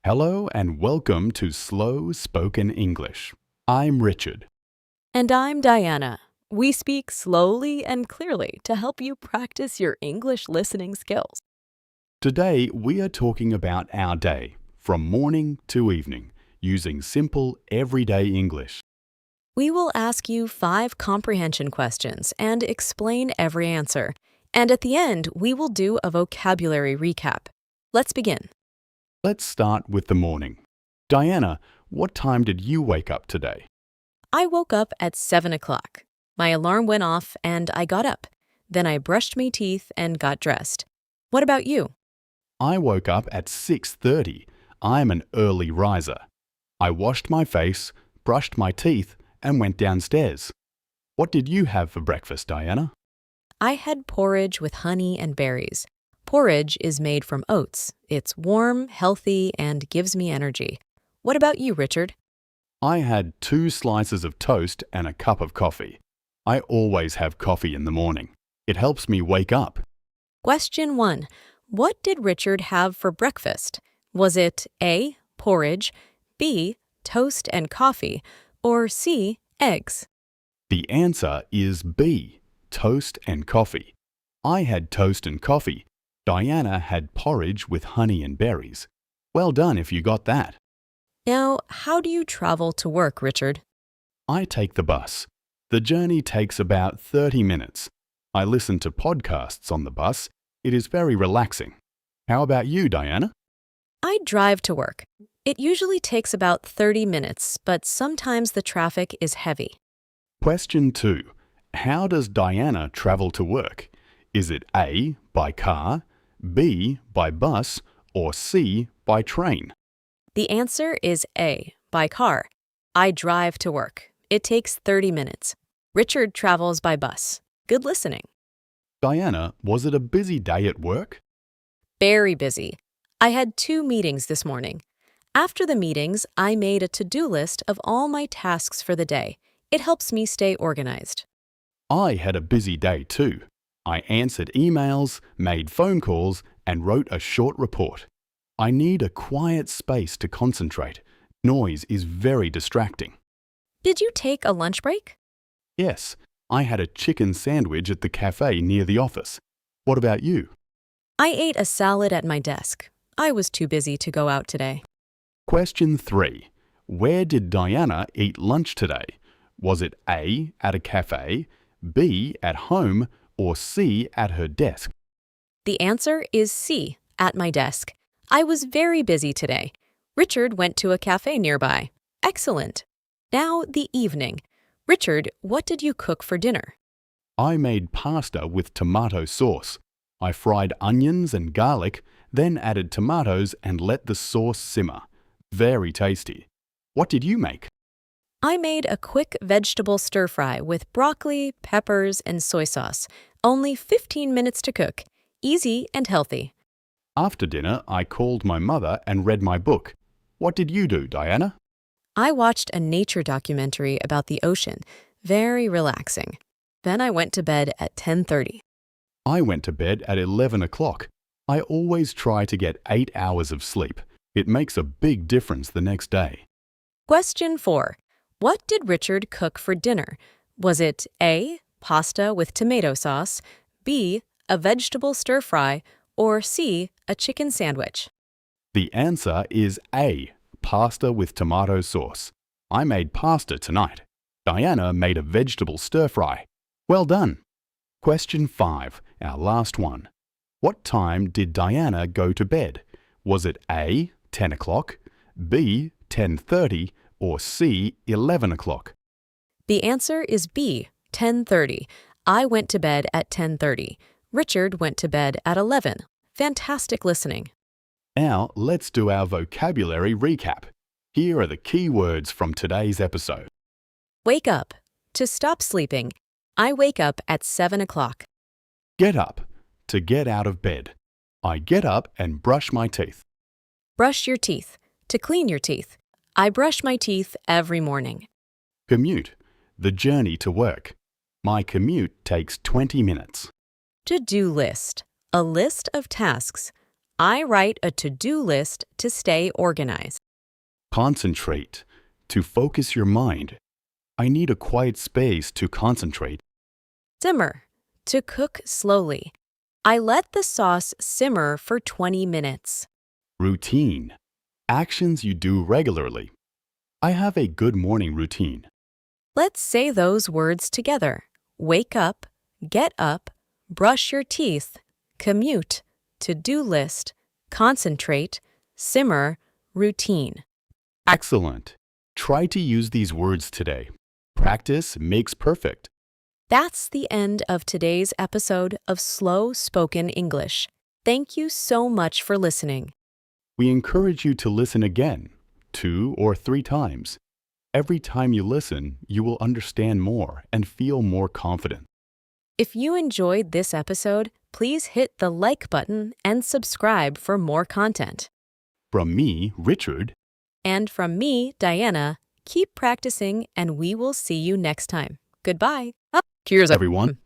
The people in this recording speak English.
Hello and welcome to Slow Spoken English. I'm Richard. And I'm Diana. We speak slowly and clearly to help you practice your English listening skills. Today we are talking about our day, from morning to evening, using simple everyday English. We will ask you 5 comprehension questions and explain every answer. And at the end, we will do a vocabulary recap. Let's begin. Let's start with the morning. Diana, what time did you wake up today? I woke up at 7 o'clock. My alarm went off and I got up. Then I brushed my teeth and got dressed. What about you? I woke up at 6:30. I'm an early riser. I washed my face, brushed my teeth, and went downstairs. What did you have for breakfast, Diana? I had porridge with honey and berries. Porridge is made from oats. It's warm, healthy, and gives me energy. What about you, Richard? I had 2 slices of toast and a cup of coffee. I always have coffee in the morning. It helps me wake up. Question 1. What did Richard have for breakfast? Was it A, porridge, B, toast and coffee, or C, eggs? The answer is B, toast and coffee. I had toast and coffee. Diana had porridge with honey and berries. Well done if you got that. Now, how do you travel to work, Richard? I take the bus. The journey takes about 30 minutes. I listen to podcasts on the bus. It is very relaxing. How about you, Diana? I drive to work. It usually takes about 30 minutes, but sometimes the traffic is heavy. Question 2. How does Diana travel to work? Is it A, by car, B, by bus, or C, by train? The answer is A, by car. I drive to work. It takes 30 minutes. Richard travels by bus. Good listening. Diana, was it a busy day at work? Very busy. I had 2 meetings this morning. After the meetings, I made a to-do list of all my tasks for the day. It helps me stay organized. I had a busy day too. I answered emails, made phone calls, and wrote a short report. I need a quiet space to concentrate. Noise is very distracting. Did you take a lunch break? Yes, I had a chicken sandwich at the cafe near the office. What about you? I ate a salad at my desk. I was too busy to go out today. Question 3. Where did Diana eat lunch today? Was it A, at a cafe, B, at home, or C, at her desk? The answer is C, at my desk. I was very busy today. Richard went to a cafe nearby. Excellent. Now the evening. Richard, what did you cook for dinner? I made pasta with tomato sauce. I fried onions and garlic, then added tomatoes and let the sauce simmer. Very tasty. What did you make? I made a quick vegetable stir-fry with broccoli, peppers, and soy sauce. Only 15 minutes to cook. Easy and healthy. After dinner, I called my mother and read my book. What did you do, Diana? I watched a nature documentary about the ocean. Very relaxing. Then I went to bed at 10:30. I went to bed at 11 o'clock. I always try to get 8 hours of sleep. It makes a big difference the next day. Question 4. What did Richard cook for dinner? Was it A, pasta with tomato sauce, B, a vegetable stir-fry, or C, a chicken sandwich? The answer is A, pasta with tomato sauce. I made pasta tonight. Diana made a vegetable stir-fry. Well done. Question 5, our last one. What time did Diana go to bed? Was it A, 10 o'clock, B, 10:30, or C, 11 o'clock? The answer is B, 10:30. I went to bed at 10:30. Richard went to bed at 11. Fantastic listening. Now, let's do our vocabulary recap. Here are the key words from today's episode. Wake up. To stop sleeping. I wake up at 7 o'clock. Get up. To get out of bed. I get up and brush my teeth. Brush your teeth. To clean your teeth. I brush my teeth every morning. Commute. The journey to work. My commute takes 20 minutes. To-do list. A list of tasks. I write a to-do list to stay organized. Concentrate, to focus your mind. I need a quiet space to concentrate. Simmer, to cook slowly. I let the sauce simmer for 20 minutes. Routine, actions you do regularly. I have a good morning routine. Let's say those words together. Wake up, get up, brush your teeth, commute, to-do list, concentrate, simmer, routine. Excellent. Try to use these words today. Practice makes perfect. That's the end of today's episode of Slow Spoken English. Thank you so much for listening. We encourage you to listen again, 2 or 3 times. Every time you listen, you will understand more and feel more confident. If you enjoyed this episode, please hit the like button and subscribe for more content. From me, Richard. And from me, Diana, keep practicing and we will see you next time. Goodbye. Cheers, Everyone.